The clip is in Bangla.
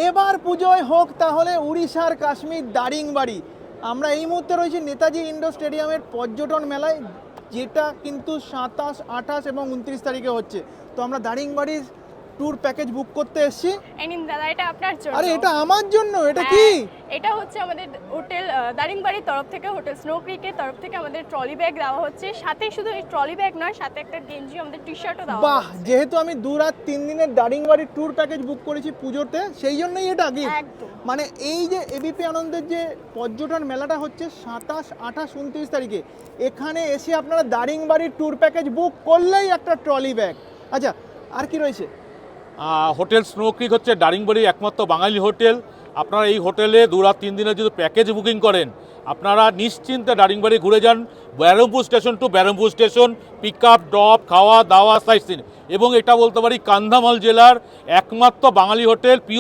এবার পুজোয় হোক তাহলে উড়িষ্যার কাশ্মীর দারিংবাড়ি। আমরা এই মুহূর্তে রয়েছি নেতাজি ইন্ডোর স্টেডিয়ামের পর্যটন মেলায়, যেটা কিন্তু 27, 28 এবং 29 তারিখে হচ্ছে। তো আমরা দারিংবাড়ির ট্যুর প্যাকেজ বুক করতে এসেছি। এই নিন দাদা, এটা আপনার জন্য। আরে এটা আমার জন্য? এটা হ্যাঁ, কি? এটা হচ্ছে আমাদের হোটেল দারিংবাড়ির তরফ থেকে, হোটেল স্নো ক্রিকের তরফ থেকে আমাদের ট্রলি ব্যাগ দেওয়া হচ্ছে। সাথে শুধু এই ট্রলি ব্যাগ নয়, সাথে একটা গেঞ্জি, আমাদের টি শার্টও দেওয়া বাহ, হচ্ছে। যেহেতু আমি 2 রাত 3 দিনের দারিংবাড়ির ট্যুর প্যাকেজ বুক করেছি পুজোতে, সেই জন্যই এটা কি একদম। মানে এই যে এবিপি আনন্দের যে পর্যটন মেলাটা হচ্ছে 27, 28, 29 তারিখে, এখানে এসে আপনারা দারিংবাড়ির ট্যুর প্যাকেজ বুক করলেই একটা ট্রলি ব্যাগ। আচ্ছা, আর কি রয়েছে? হোটেল স্নো ক্রিক হচ্ছে দারিংবাড়ির একমাত্র বাঙালি হোটেল। আপনারা এই হোটেলে 2 রাত 3 দিনের যদি প্যাকেজ বুকিং করেন, আপনারা নিশ্চিন্তে দারিংবাড়ি ঘুরে যান। Berhampur station to Berhampur station, pick up, drop, খাওয়া দাওয়া, সাইট সিন। এবং এটা বলতে পারি কান্ধামাল জেলার একমাত্র বাঙালি হোটেল।